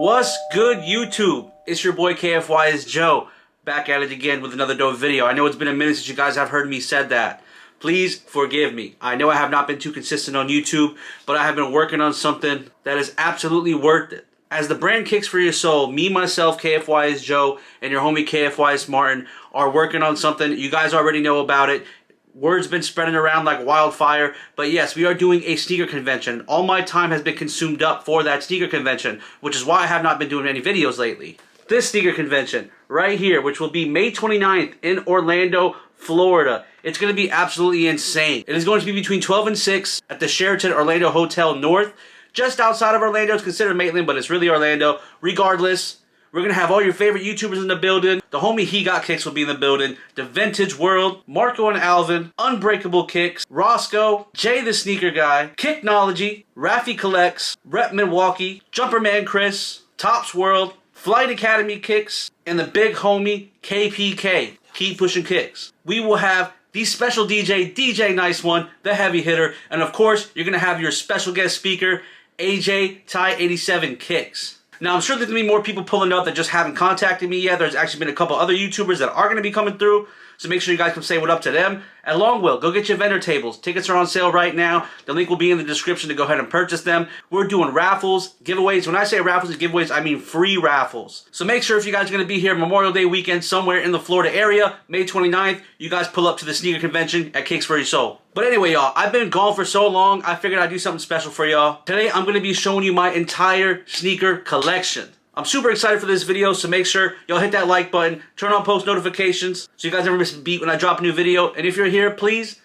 What's good, YouTube? It's your boy KFYSJOE, back at it again with another dope video. I know it's been a minute since you guys have heard me said that. Please forgive me. I know I have not been too consistent on YouTube, but I have been working on something that is absolutely worth it. As the brand kicks for your soul, me, myself, KFYSJOE, and your homie KFYS Martin are working on something. You guys already know about it. Word's been spreading around like wildfire, but yes, we are doing a sneaker convention. All my time has been consumed up for that sneaker convention, which is why I have not been doing any videos lately. This sneaker convention right here, which will be May 29th in Orlando, Florida. It's going to be absolutely insane. It is going to be between 12 and 6 at the Sheraton Orlando Hotel North. Just outside of Orlando. It's considered Maitland, but it's really Orlando. Regardless, we're going to have all your favorite YouTubers in the building. The homie He Got Kicks will be in the building. The Vintage World, Marco and Alvin, Unbreakable Kicks, Roscoe, Jay the Sneaker Guy, Kicknology, Raffy Collects, Rep Milwaukee, Jumperman Chris, Tops World, Flight Academy Kicks, and the big homie KPK, Keep Pushing Kicks. We will have the special DJ Nice One, the heavy hitter, and of course, you're going to have your special guest speaker, AJ Ty 87 Kicks. Now, I'm sure there's going to be more people pulling up that just haven't contacted me yet. There's actually been a couple other YouTubers that are going to be coming through, so make sure you guys come say what up to them. And Longwill, go get your vendor tables. Tickets are on sale right now. The link will be in the description to go ahead and purchase them. We're doing raffles, giveaways. When I say raffles and giveaways, I mean free raffles. So make sure if you guys are going to be here Memorial Day weekend somewhere in the Florida area, May 29th, you guys pull up to the sneaker convention at Kicks for Your Soul. But anyway, y'all, I've been gone for so long, I figured I'd do something special for y'all. Today, I'm going to be showing you my entire sneaker collection. I'm super excited for this video, so make sure y'all hit that like button, turn on post notifications, so you guys never miss a beat when I drop a new video. And if you're here, please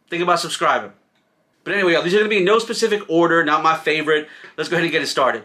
think about subscribing. But anyway, y'all, these are going to be in no specific order, not my favorite. Let's go ahead and get it started.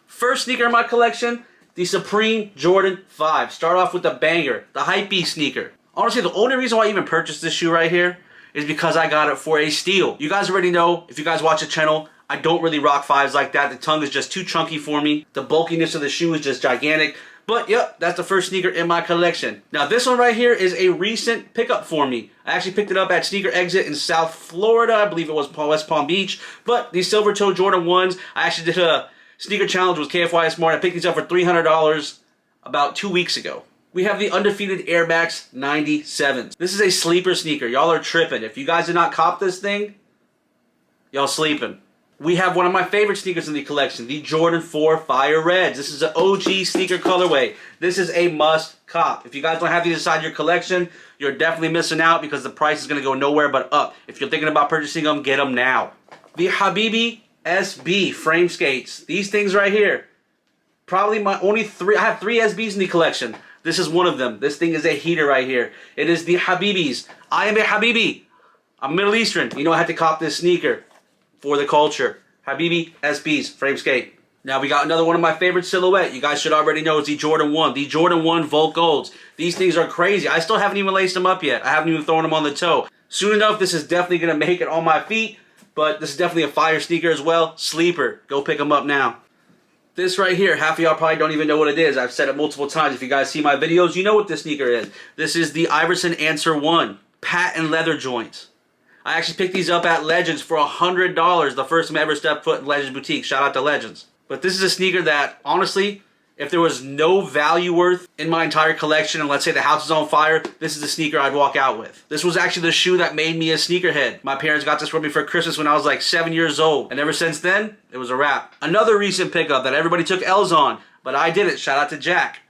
First sneaker in my collection, the Supreme Jordan 5. Start off with the banger, the Hypebeast sneaker. Honestly, the only reason why I even purchased this shoe right here is because I got it for a steal. You guys already know, if you guys watch the channel, I don't really rock 5s like that. The tongue is just too chunky for me. The bulkiness of the shoe is just gigantic. But yep, that's the first sneaker in my collection. Now this one right here is a recent pickup for me. I actually picked it up at Sneaker Exit in South Florida. I believe it was West Palm Beach. But these Silvertone Jordan 1s, I actually did a sneaker challenge with KFYS Martin. I picked these up for $300 about 2 weeks ago. We have the Undefeated Airbags 97s. This is a sleeper sneaker. Y'all are tripping. If you guys did not cop this thing, y'all sleeping. We have one of my favorite sneakers in the collection, the Jordan 4 Fire Reds. This is an OG sneaker colorway. This is a must cop. If you guys don't have these inside your collection, you're definitely missing out because the price is going to go nowhere but up. If you're thinking about purchasing them, get them now. The Habibi SB frame skates. These things right here. Probably my only three. I have 3 SBs in the collection. This is one of them. This thing is a heater right here. It is the Habibis. I am a Habibi. I'm Middle Eastern. You know I had to cop this sneaker for the culture. Habibi SBs frame skate. Now we got another one of my favorite silhouette. You guys should already know is the Jordan 1. The Jordan 1 Volt Golds. These things are crazy. I still haven't even laced them up yet. I haven't even thrown them on the toe. Soon enough, this is definitely going to make it on my feet. But this is definitely a fire sneaker as well. Sleeper. Go pick them up now. This right here, half of y'all probably don't even know what it is. I've said it multiple times. If you guys see my videos, you know what this sneaker is. This is the Iverson Answer 1. Patent leather joints. I actually picked these up at Legends for $100. The first time I ever stepped foot in Legends Boutique. Shout out to Legends. But this is a sneaker that, honestly, if there was no value worth in my entire collection, and let's say the house is on fire, this is the sneaker I'd walk out with. This was actually the shoe that made me a sneakerhead. My parents got this for me for Christmas when I was like 7 years old. And ever since then, it was a wrap. Another recent pickup that everybody took L's on, but I did it. Shout out to Jack.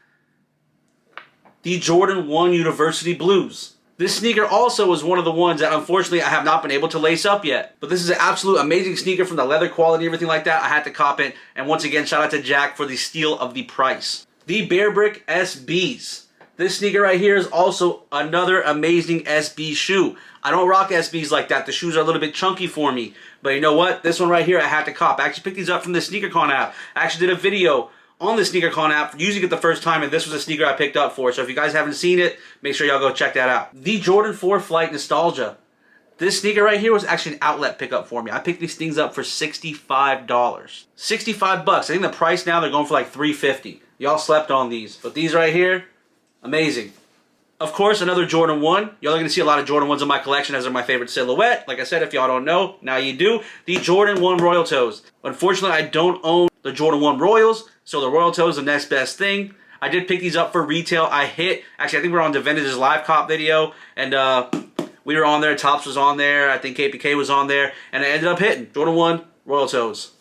The Jordan 1 University Blues. This sneaker also is one of the ones that unfortunately I have not been able to lace up yet. But this is an absolute amazing sneaker from the leather quality and everything like that. I had to cop it. And once again, shout out to Jack for the steal of the price. The Bear Brick SBs. This sneaker right here is also another amazing SB shoe. I don't rock SBs like that. The shoes are a little bit chunky for me. But you know what? This one right here I had to cop. I actually picked these up from the SneakerCon app. I actually did a video on the SneakerCon app, using it the first time, and this was a sneaker I picked up for. So if you guys haven't seen it, make sure y'all go check that out. The Jordan 4 Flight Nostalgia. This sneaker right here was actually an outlet pickup for me. I picked these things up for $65. 65 bucks. I think the price now they're going for like $3.50. Y'all slept on these. But these right here, amazing. Of course, another Jordan 1. Y'all are going to see a lot of Jordan 1s in my collection as they're my favorite silhouette. Like I said, if y'all don't know, now you do. The Jordan 1 Royal Toes. Unfortunately, I don't own the Jordan 1 Royals, so the Royal Toes is the next best thing. I did pick these up for retail. Actually, I think we were on DeVintage's live cop video, and we were on there. Topps was on there. I think KPK was on there, and I ended up hitting Jordan 1 Royal Toes.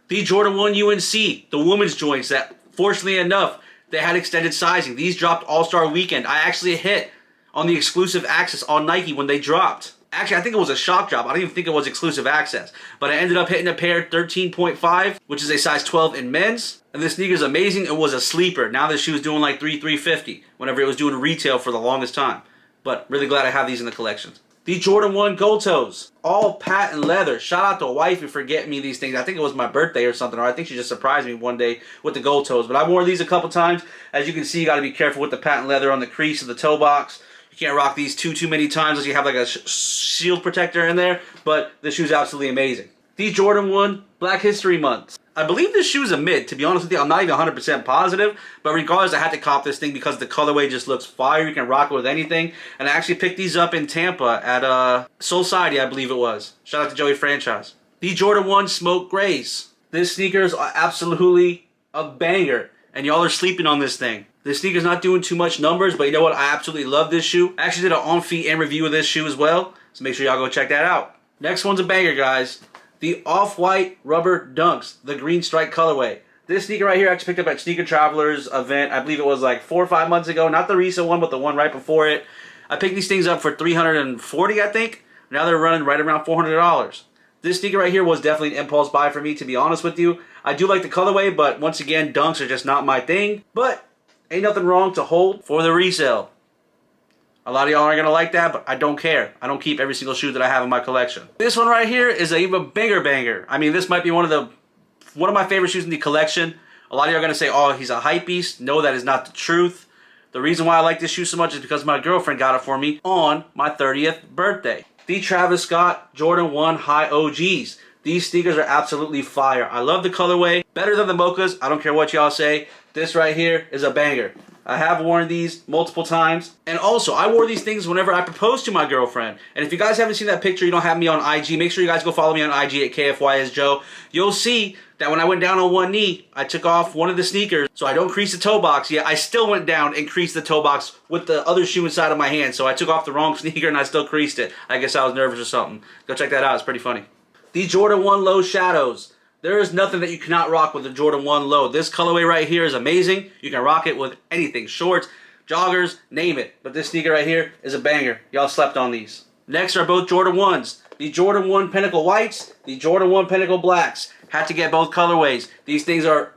The Jordan 1 UNC, the women's joints that, fortunately enough, they had extended sizing. These dropped All-Star Weekend. I actually hit on the exclusive access on Nike when they dropped. Actually, I think it was a shock drop. I don't even think it was exclusive access. But I ended up hitting a pair 13.5, which is a size 12 in men's. And this sneaker is amazing. It was a sleeper. Now this shoe is doing like $350 whenever it was doing retail for the longest time. But really glad I have these in the collection. The Jordan 1 Gold Toes. All patent leather. Shout out to wifey for getting me these things. I think it was my birthday or something. Or I think she just surprised me one day with the Gold Toes. But I wore these a couple times. As you can see, you got to be careful with the patent leather on the crease of the toe box. You can't rock these too many times unless you have like a shield protector in there. But this shoe is absolutely amazing. The Jordan 1 Black History Month. I believe this shoe is a mid. To be honest with you, I'm not even 100% positive. But regardless, I had to cop this thing because the colorway just looks fire. You can rock it with anything. And I actually picked these up in Tampa at Soul Society, I believe it was. Shout out to Joey Franchise. The Jordan 1 Smoke Grays. This sneaker is absolutely a banger. And y'all are sleeping on this thing. This sneaker's not doing too much numbers, but you know what? I absolutely love this shoe. I actually did an on-feet and review of this shoe as well. So make sure y'all go check that out. Next one's a banger, guys. The Off-White Rubber Dunks, the green stripe colorway. This sneaker right here I actually picked up at Sneaker Travelers event. I believe it was like 4 or 5 months ago. Not the recent one, but the one right before it. I picked these things up for $340, I think. Now they're running right around $400. This sneaker right here was definitely an impulse buy for me, to be honest with you. I do like the colorway, but once again, dunks are just not my thing. But ain't nothing wrong to hold for the resale. A lot of y'all aren't going to like that, but I don't care. I don't keep every single shoe that I have in my collection. This one right here is an even bigger banger. I mean, this might be one of my favorite shoes in the collection. A lot of y'all are going to say, oh, he's a hype beast. No, that is not the truth. The reason why I like this shoe so much is because my girlfriend got it for me on my 30th birthday. The Travis Scott Jordan 1 High OGs. These sneakers are absolutely fire. I love the colorway. Better than the Mochas. I don't care what y'all say. This right here is a banger. I have worn these multiple times. And also, I wore these things whenever I proposed to my girlfriend. And if you guys haven't seen that picture, you don't have me on IG, make sure you guys go follow me on IG at KFYSJOE. You'll see that when I went down on one knee, I took off one of the sneakers so I don't crease the toe box. Yeah, I still went down and creased the toe box with the other shoe inside of my hand. So I took off the wrong sneaker and I still creased it. I guess I was nervous or something. Go check that out. It's pretty funny. The Jordan 1 Low Shadows. There is nothing that you cannot rock with the Jordan 1 Low. This colorway right here is amazing. You can rock it with anything. Shorts, joggers, name it. But this sneaker right here is a banger. Y'all slept on these. Next are both Jordan 1s. The Jordan 1 Pinnacle Whites, the Jordan 1 Pinnacle Blacks. Had to get both colorways. These things are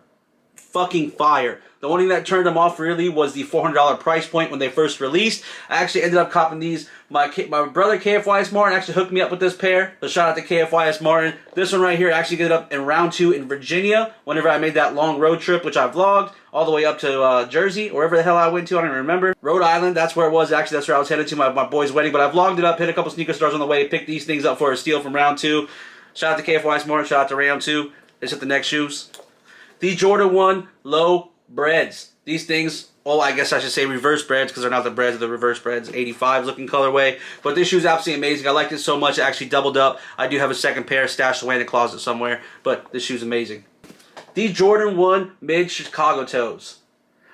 fucking fire. The only thing that turned them off really was the $400 price point when they first released. I actually ended up copping these. My brother KFYS Martin actually hooked me up with this pair. So shout out to KFYS Martin. This one right here, I actually get it up in round 2 in Virginia. Whenever I made that long road trip, which I vlogged, all the way up to Jersey, or wherever the hell I went to, I don't even remember. Rhode Island, that's where it was. Actually, that's where I was headed to my boy's wedding. But I vlogged it up, hit a couple sneaker stores on the way, picked these things up for a steal from round 2. Shout out to KFYS Martin, shout out to round 2. Let's hit the next shoes. The Jordan 1 Low Breads. These things, well, I guess I should say reverse breads because they're not the breads, they're the reverse breads. 85 looking colorway. But this shoe is absolutely amazing. I liked it so much, it actually doubled up. I do have a second pair stashed away in the closet somewhere, but this shoe's amazing. The Jordan 1 Mid Chicago Toes.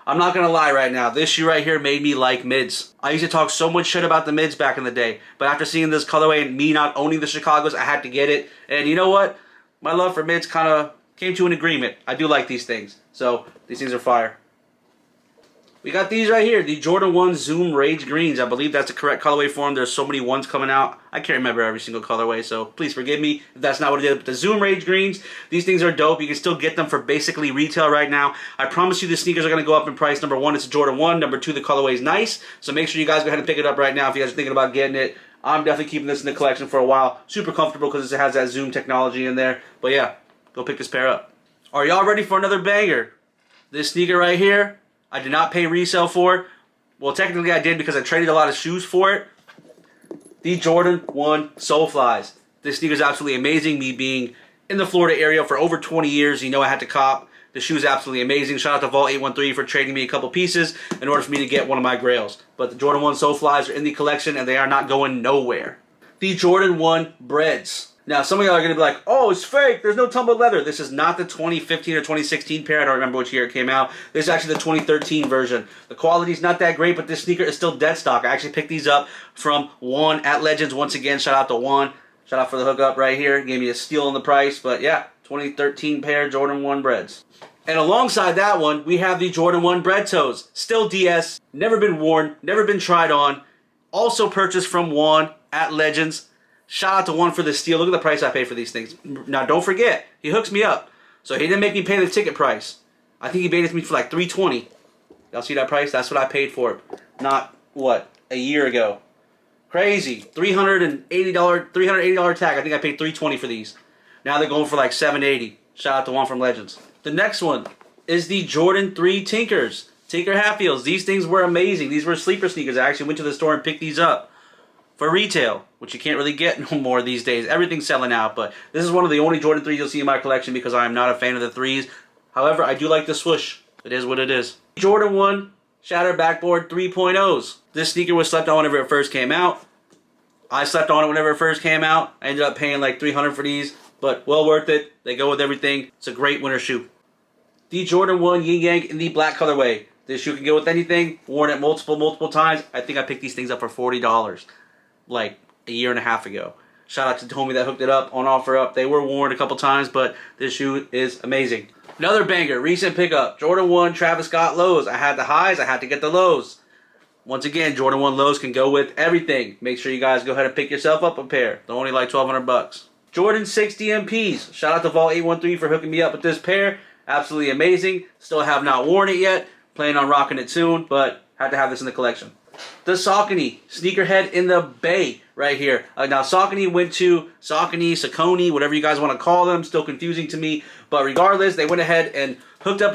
I'm not going to lie right now, this shoe right here made me like mids. I used to talk so much shit about the mids back in the day, but after seeing this colorway and me not owning the Chicagos, I had to get it. And you know what? My love for mids kind of came to an agreement. I do like these things. So, these things are fire. We got these right here, the Jordan 1 Zoom Rage Greens. I believe that's the correct colorway for them. There's so many ones coming out. I can't remember every single colorway, so please forgive me if that's not what it is. But the Zoom Rage Greens, these things are dope. You can still get them for basically retail right now. I promise you the sneakers are going to go up in price. Number 1, it's a Jordan 1. Number 2, the colorway is nice. So make sure you guys go ahead and pick it up right now if you guys are thinking about getting it. I'm definitely keeping this in the collection for a while. Super comfortable because it has that Zoom technology in there. But yeah, go pick this pair up. Are y'all ready for another banger? This sneaker right here, I did not pay resale for. Well, technically I did because I traded a lot of shoes for it. The Jordan 1 Soulflies. This sneaker is absolutely amazing. Me being in the Florida area for over 20 years, you know I had to cop. The shoe is absolutely amazing. Shout out to Vault813 for trading me a couple pieces in order for me to get one of my grails. But the Jordan 1 Soulflies are in the collection and they are not going nowhere. The Jordan 1 Breads. Now, some of y'all are going to be like, oh, it's fake. There's no tumbled leather. This is not the 2015 or 2016 pair. I don't remember which year it came out. This is actually the 2013 version. The quality's not that great, but this sneaker is still dead stock. I actually picked these up from One at Legends. Once again, shout out to One. Shout out for the hookup right here. Gave me a steal on the price. But yeah, 2013 pair Jordan 1 Breads. And alongside that one, we have the Jordan 1 Bread Toes. Still DS. Never been worn. Never been tried on. Also purchased from One at Legends. Shout out to One for the steal. Look at the price I paid for these things. Now, don't forget, he hooks me up. So he didn't make me pay the ticket price. I think he paid it to me for like $320. Y'all see that price? That's what I paid for it. Not, what, a year ago. Crazy. $380 tag. I think I paid $320 for these. Now they're going for like $780. Shout out to One from Legends. The next one is the Jordan 3 Tinkers. Tinker Hatfields. These things were amazing. These were sleeper sneakers. I actually went to the store and picked these up for retail, which you can't really get no more these days. Everything's selling out, but this is one of the only Jordan 3s you'll see in my collection because I am not a fan of the 3s. However, I do like the swoosh. It is what it is. Jordan 1 Shatter Backboard 3.0s. This sneaker was slept on whenever it first came out. I slept on it whenever it first came out. I ended up paying like $300 for these, but well worth it. They go with everything. It's a great winter shoe. The Jordan 1 Yin Yang in the black colorway. This shoe can go with anything. Worn it multiple times. I think I picked these things up for $40. Like a year and a half ago. Shout out to Tommy that hooked it up on offer up. They were worn a couple times, but this shoe is amazing. Another banger, recent pickup. Jordan 1 Travis Scott lows. I had the highs, I had to get the lows. Once again, Jordan 1 lows can go with everything. Make sure you guys go ahead and pick yourself up a pair. They're only like $1,200. Jordan 6 DMPs. Shout out to Vault813 for hooking me up with this pair. Absolutely amazing. Still have not worn it yet. Planning on rocking it soon, but had to have this in the collection. The Saucony Sneakerhead in the Bay right here. Now Saucony went to Saucony, whatever you guys want to call them. Still confusing to me, but regardless, they went ahead and hooked up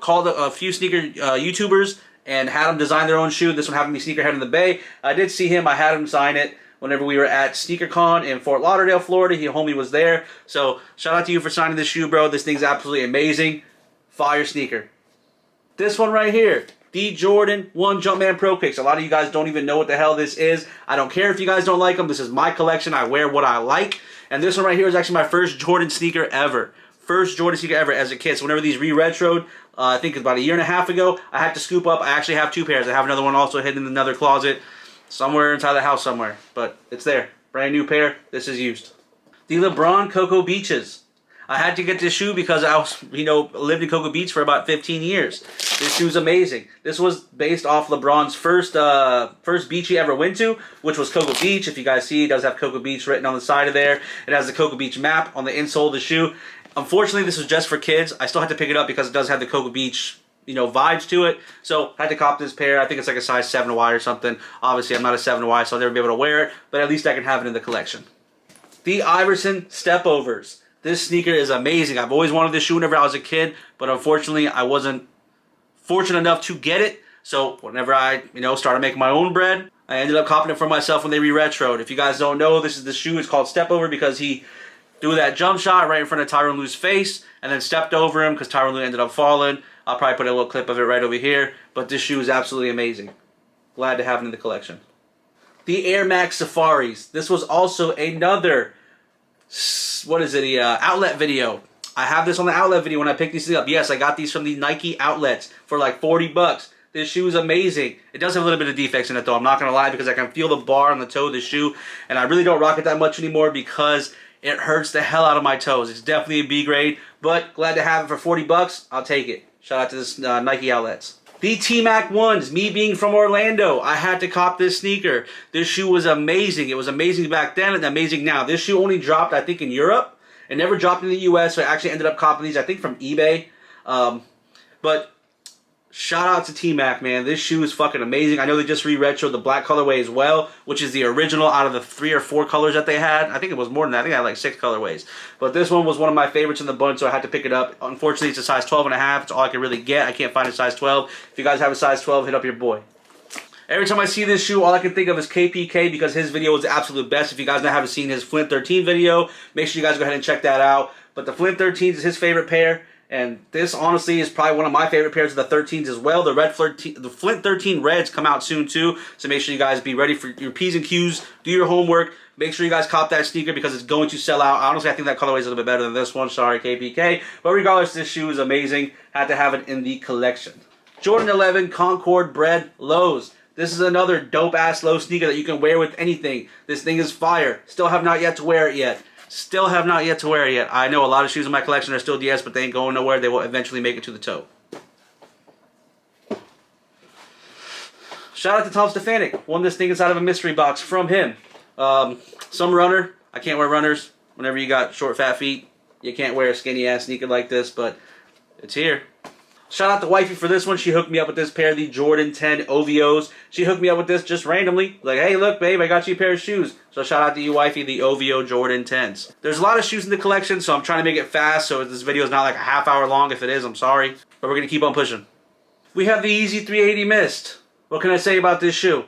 called a few sneaker YouTubers and had them design their own shoe. This one happened to be Sneakerhead in the Bay. I did see him. I had him sign it whenever we were at SneakerCon in Fort Lauderdale, Florida. Homie was there. So shout out to you for signing this shoe, bro. This thing's absolutely amazing. Fire sneaker. This one right here. The Jordan 1 Jumpman Pro Kicks. A lot of you guys don't even know what the hell this is. I don't care if you guys don't like them. This is my collection. I wear what I like. And this one right here is actually my first Jordan sneaker ever. First Jordan sneaker ever as a kid. So whenever these re-retroed, I think about a year and a half ago, I had to scoop up. I actually have two pairs. I have another one also hidden in another closet somewhere inside the house somewhere. But it's there. Brand new pair. This is used. The Lebron Cocoa Beaches. I had to get this shoe because I was, lived in Cocoa Beach for about 15 years. This shoe's amazing. This was based off LeBron's first beach he ever went to, which was Cocoa Beach. If you guys see, it does have Cocoa Beach written on the side of there. It has the Cocoa Beach map on the insole of the shoe. Unfortunately, this was just for kids. I still had to pick it up because it does have the Cocoa Beach, vibes to it. So I had to cop this pair. I think it's like a size 7Y or something. Obviously, I'm not a 7Y, so I'll never be able to wear it. But at least I can have it in the collection. The Iverson Stepovers. This sneaker is amazing. I've always wanted this shoe whenever I was a kid, but unfortunately I wasn't fortunate enough to get it. So whenever I, started making my own bread, I ended up copping it for myself when they re-retroed. If you guys don't know, this is the shoe. It's called Stepover because he threw that jump shot right in front of Tyronn Lue's face and then stepped over him because Tyronn Lue ended up falling. I'll probably put a little clip of it right over here, but this shoe is absolutely amazing. Glad to have it in the collection. The Air Max Safaris. This was also another outlet video. I have this on the outlet video when I picked these things up. Yes, I got these from the Nike outlets for like $40. This shoe is amazing. It does have a little bit of defects in it though, I'm not going to lie, because I can feel the bar on the toe of the shoe, and I really don't rock it that much anymore because it hurts the hell out of my toes. It's definitely a B grade, but glad to have it for $40. I'll take it. Shout out to this Nike outlets. The T-Mac 1s, me being from Orlando, I had to cop this sneaker. This shoe was amazing. It was amazing back then and amazing now. This shoe only dropped, I think, in Europe. It never dropped in the US, so I actually ended up copping these, I think, from eBay. But shout out to T-Mac, man. This shoe is fucking amazing. I know they just re-retroed the black colorway as well, which is the original out of the 3 or 4 colors that they had. I think it was more than that. I think I had like 6 colorways. But this one was one of my favorites in the bunch, so I had to pick it up. Unfortunately, it's a size 12.5. It's all I can really get. I can't find a size 12. If you guys have a size 12, hit up your boy. Every time I see this shoe, all I can think of is KPK because his video was the absolute best. If you guys haven't seen his Flint 13 video, make sure you guys go ahead and check that out. But the Flint 13s is his favorite pair. And this, honestly, is probably one of my favorite pairs of the 13s as well. The Flint 13 Reds come out soon, too. So make sure you guys be ready for your P's and Q's. Do your homework. Make sure you guys cop that sneaker because it's going to sell out. Honestly, I think that colorway is a little bit better than this one. Sorry, KPK. But regardless, this shoe is amazing. Had to have it in the collection. Jordan 11 Concord Bred Lows. This is another dope-ass low sneaker that you can wear with anything. This thing is fire. Still have not yet to wear it yet. Still have not yet to wear it yet. I know a lot of shoes in my collection are still DS, but they ain't going nowhere. They will eventually make it to the toe. Shout out to Tom Stefanik. Won this thing inside of a mystery box from him. Some runner. I can't wear runners. Whenever you got short, fat feet, you can't wear a skinny-ass sneaker like this, but it's here. Shout out to Wifey for this one. She hooked me up with this pair of the Jordan 10 OVOs. She hooked me up with this just randomly. Like, hey, look, babe, I got you a pair of shoes. So shout out to you, Wifey, the OVO Jordan 10s. There's a lot of shoes in the collection, so I'm trying to make it fast, so this video is not like a half hour long. If it is, I'm sorry. But we're going to keep on pushing. We have the Yeezy 380 Mist. What can I say about this shoe?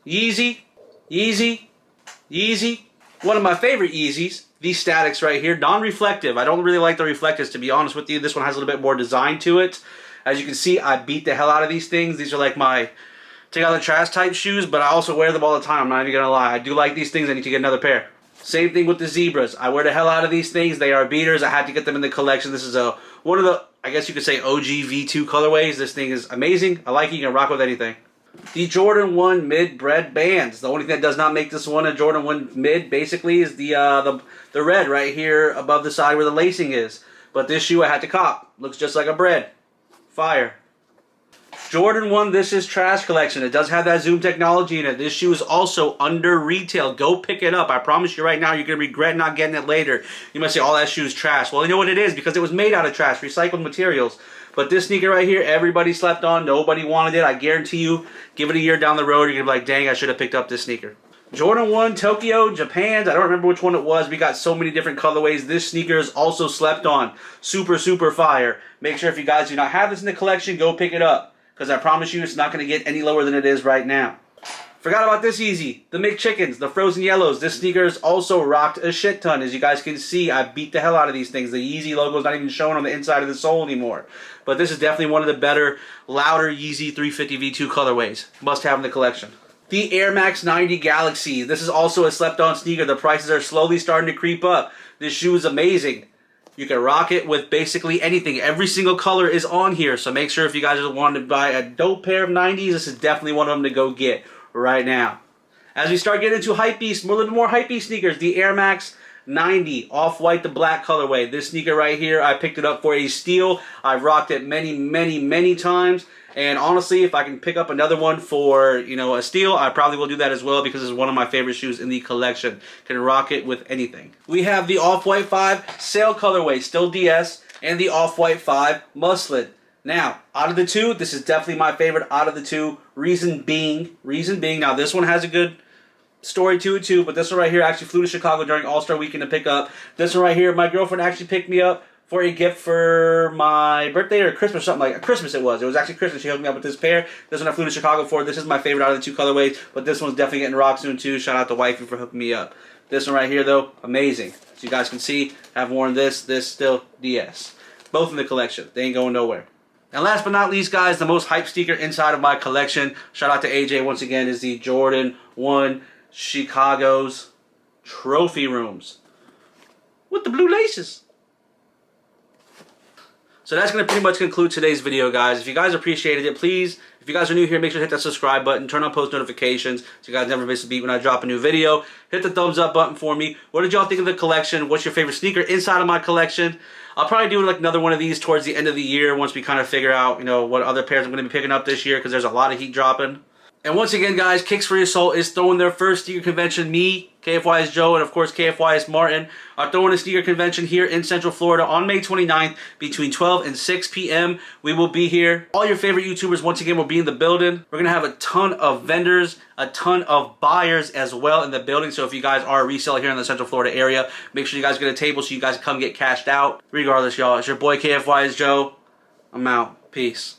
Yeezy, Yeezy, Yeezy. One of my favorite Yeezys. These statics right here, non-reflective. I don't really like the reflectives, to be honest with you. This one has a little bit more design to it. As you can see, I beat the hell out of these things. These are like my take out the trash type shoes, but I also wear them all the time. I'm not even going to lie. I do like these things. I need to get another pair. Same thing with the Zebras. I wear the hell out of these things. They are beaters. I had to get them in the collection. This is one of the, I guess you could say, OG V2 colorways. This thing is amazing. I like it. You can rock with anything. The Jordan 1 Mid Bred Bands. The only thing that does not make this one a Jordan 1 Mid, basically, is the red right here above the side where the lacing is. But this shoe I had to cop. Looks just like a bread. Fire. Jordan 1 This Is Trash collection. It does have that zoom technology in it. This shoe is also under retail. Go pick it up. I promise you right now, you're going to regret not getting it later. You might say, oh, that shoe is trash. Well, you know what it is, because it was made out of trash, recycled materials. But this sneaker right here, everybody slept on. Nobody wanted it. I guarantee you, give it a year down the road, you're going to be like, dang, I should have picked up this sneaker. Jordan 1 Tokyo, Japan. I don't remember which one it was. We got so many different colorways. This sneaker is also slept on. Super, super fire. Make sure if you guys do not have this in the collection, go pick it up. Because I promise you, it's not going to get any lower than it is right now. Forgot about this Yeezy. The McChickens, the Frozen Yellows. This sneaker is also rocked a shit ton. As you guys can see, I beat the hell out of these things. The Yeezy logo is not even shown on the inside of the sole anymore. But this is definitely one of the better, louder Yeezy 350 V2 colorways. Must have in the collection. The Air Max 90 Galaxy. This is also a slept-on sneaker. The prices are slowly starting to creep up. This shoe is amazing. You can rock it with basically anything. Every single color is on here. So make sure if you guys want to buy a dope pair of 90s, this is definitely one of them to go get right now. As we start getting into hypebeast, a little bit more hypebeast sneakers, the Air Max 90 off-white to black colorway. This sneaker right here, I picked it up for a steal. I've rocked it many, many, many times. And honestly, if I can pick up another one for, a steal, I probably will do that as well because it's one of my favorite shoes in the collection. Can rock it with anything. We have the Off-White 5 Sail colorway, still DS, and the Off-White 5 Muslin. Now, out of the two, this is definitely my favorite out of the two. Reason being, now this one has a good story to it too, but this one right here actually flew to Chicago during All-Star Weekend to pick up. This one right here, my girlfriend actually picked me up for a gift for my birthday or Christmas, something like Christmas it was. It was actually Christmas. She hooked me up with this pair. This one I flew to Chicago for. This is my favorite out of the two colorways, but this one's definitely getting rocked soon too. Shout out to Wifey for hooking me up. This one right here though, amazing. As you guys can see, I've worn this still DS. Both in the collection. They ain't going nowhere. And last but not least, guys, the most hype sneaker inside of my collection, shout out to AJ once again, is the Jordan 1 Chicago's Trophy Rooms with the blue laces. So that's going to pretty much conclude today's video, guys. If you guys appreciated it, please, if you guys are new here, make sure to hit that subscribe button, turn on post notifications so you guys never miss a beat when I drop a new video. Hit the thumbs up button for me. What did y'all think of the collection? What's your favorite sneaker inside of my collection? I'll probably do like another one of these towards the end of the year once we kind of figure out, what other pairs I'm going to be picking up this year because there's a lot of heat dropping. And once again, guys, Kicks for Your Soul is throwing their first sneaker convention. Me, KFYSJOE, and of course KFYS Martin are throwing a sneaker convention here in Central Florida on May 29th between 12 and 6 p.m. We will be here. All your favorite YouTubers, once again, will be in the building. We're going to have a ton of vendors, a ton of buyers as well in the building. So if you guys are a reseller here in the Central Florida area, make sure you guys get a table so you guys can come get cashed out. Regardless, y'all, it's your boy KFYSJOE. I'm out. Peace.